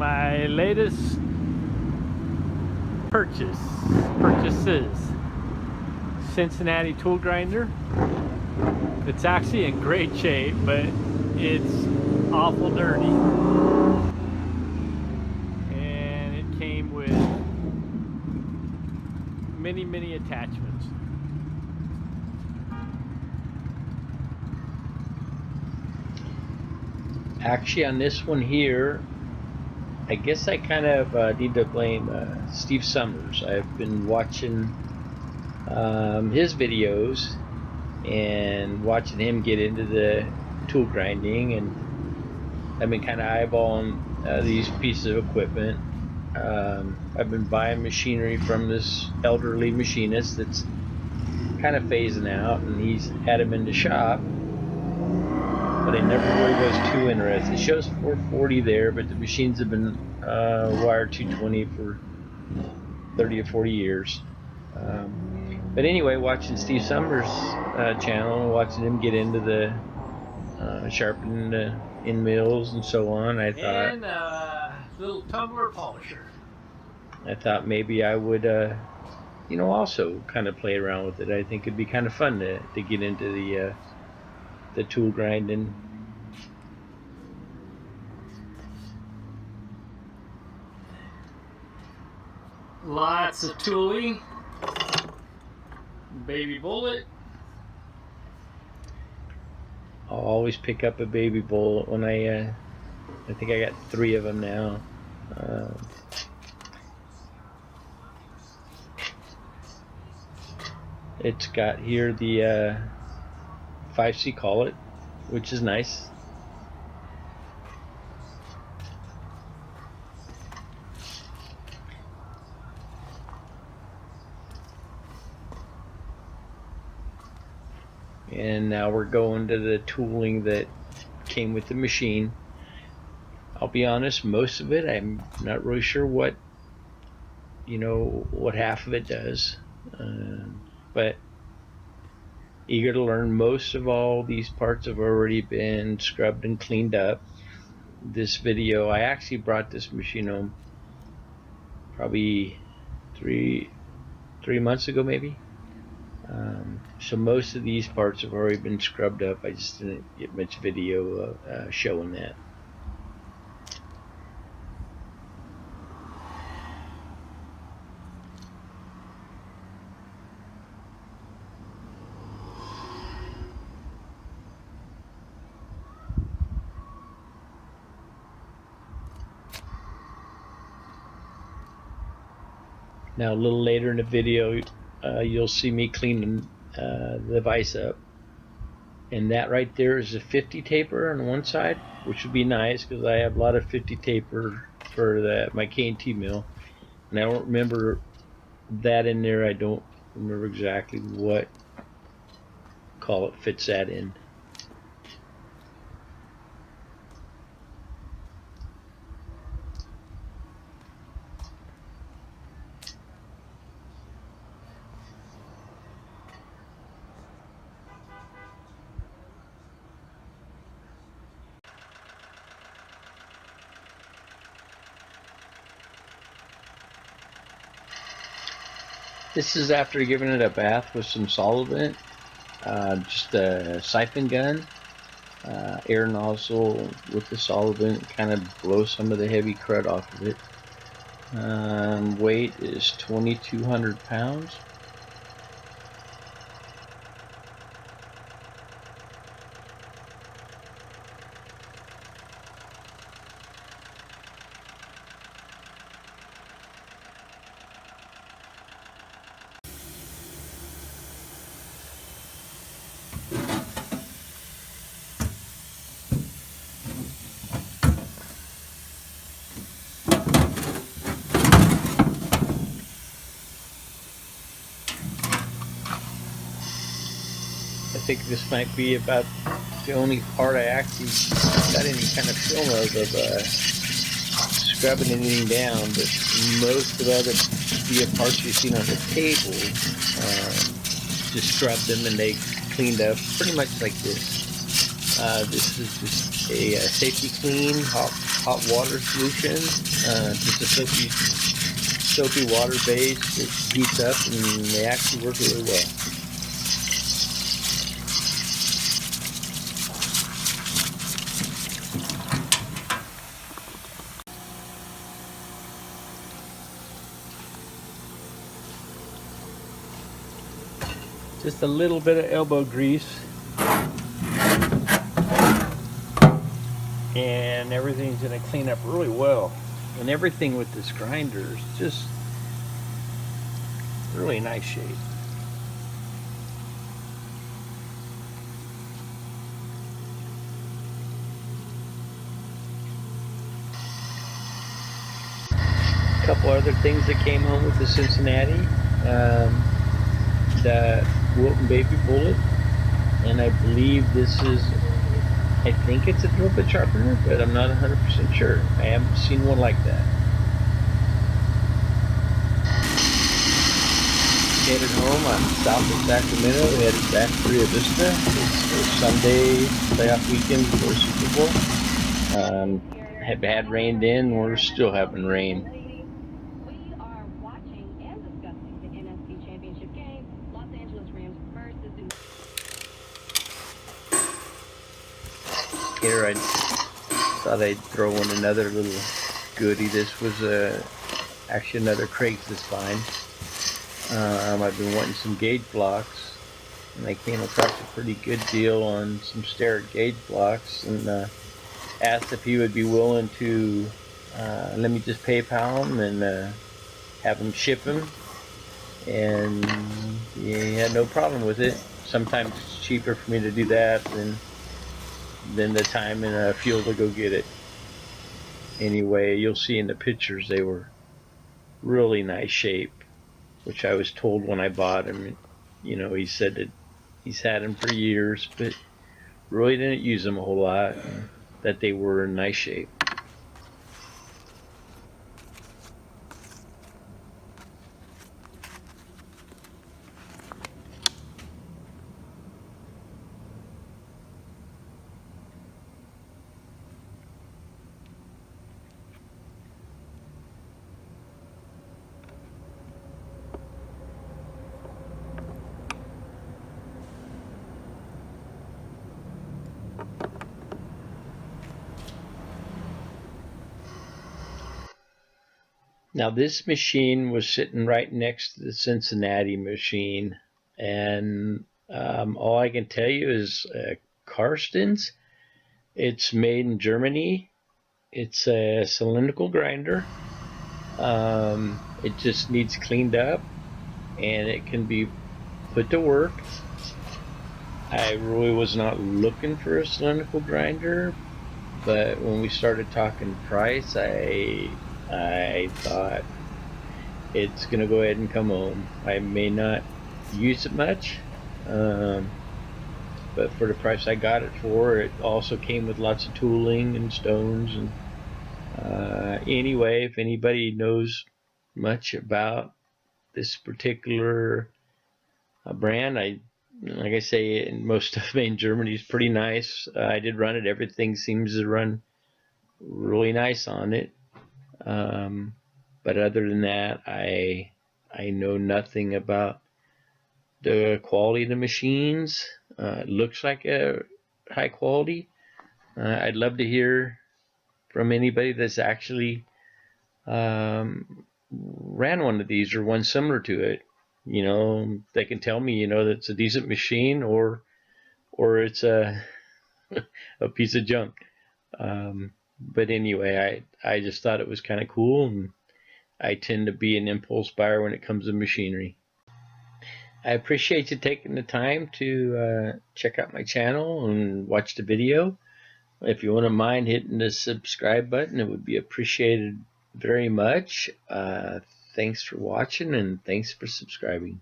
my latest purchases. Cincinnati tool grinder. It's actually in great shape, but it's awful dirty. And it came with many attachments. Actually, on this one here, I guess I kind of need to blame Steve Summers. I've been watching his videos and watching him get into the tool grinding, and I've been kind of eyeballing these pieces of equipment. I've been buying machinery from this elderly machinist that's kind of phasing out, and he's had him in the shop, but I never really was too interested. It shows 440 there, but the machines have been wired 220 for 30 or 40 years. But anyway, watching Steve Summers' channel and watching him get into the sharpening the end mills and so on, I thought, And little tumbler polisher. I thought maybe I would, also kind of play around with it. I think it'd be kind of fun to get into the tool grinding. Lots of tooling. Baby bullet. I'll always pick up a baby bullet when I think I got 3 of them now. It's got here the 5C collet, which is nice. And now we're going to the tooling that came with the machine. I'll be honest, most of it I'm not really sure what half of it does, but eager to learn. Most of all these parts have already been scrubbed and cleaned up. This video, I actually brought this machine home probably three months ago maybe. So most of these parts have already been scrubbed up. I just didn't get much video showing that. Now a little later in the video, you'll see me cleaning the vise up, and that right there is a 50 taper on one side, which would be nice because I have a lot of 50 taper for my K&T mill, and I don't remember that in there. I don't remember exactly what collet fits that in. This is after giving it a bath with some solvent, just a siphon gun, air nozzle with the solvent, kind of blow some of the heavy crud off of it. Weight is 2,200 pounds. I think this might be about the only part I actually got any kind of film of scrubbing anything down, but most of the parts you've seen on the table, just scrubbed them and they cleaned up pretty much like this. This is just a safety clean, hot water solution, just a soapy water base. It heats up and they actually work really well. Just a little bit of elbow grease, and everything's going to clean up really well. And everything with this grinder is just really nice shape. A couple other things that came home with the Cincinnati. The Wilton Baby Bullet, and I believe this is, I think it's a drill bit sharpener, but I'm not 100% sure. I haven't seen one like that. Headed home on south of Sacramento, headed back to Rio Vista. It's a Sunday playoff weekend before Super Bowl. Had rained in, we're still having rain. Here I thought I'd throw in another little goodie. This was actually another Craigslist find. I've been wanting some gauge blocks, and I came across a pretty good deal on some Starrett gauge blocks, and asked if he would be willing to let me just PayPal him and have him ship him, and he had no problem with it. Sometimes it's cheaper for me to do that than the time and fuel to go get it. Anyway, you'll see in the pictures they were really nice shape, which I was told when I bought him. You know, he said that he's had them for years, but really didn't use them a whole lot, and that they were in nice shape. Now this machine was sitting right next to the Cincinnati machine, and all I can tell you is Karstens. It's made in Germany. It's a cylindrical grinder. It just needs cleaned up, and it can be put to work. I really was not looking for a cylindrical grinder, but when we started talking price, I thought it's gonna go ahead and come home. I may not use it much, but for the price I got it for, it also came with lots of tooling and stones. And anyway, if anybody knows much about this particular brand, like I say, most of it in Germany is pretty nice. I did run it. Everything seems to run really nice on it. But other than that, I know nothing about the quality of the machines. It looks like a high quality. I'd love to hear from anybody that's actually ran one of these or one similar to it. You know, they can tell me, you know, that it's a decent machine or it's a a piece of junk. But anyway, I just thought it was kind of cool, and I tend to be an impulse buyer when it comes to machinery. I appreciate you taking the time to check out my channel and watch the video. If you wouldn't mind hitting the subscribe button, it would be appreciated very much. Thanks for watching, and thanks for subscribing.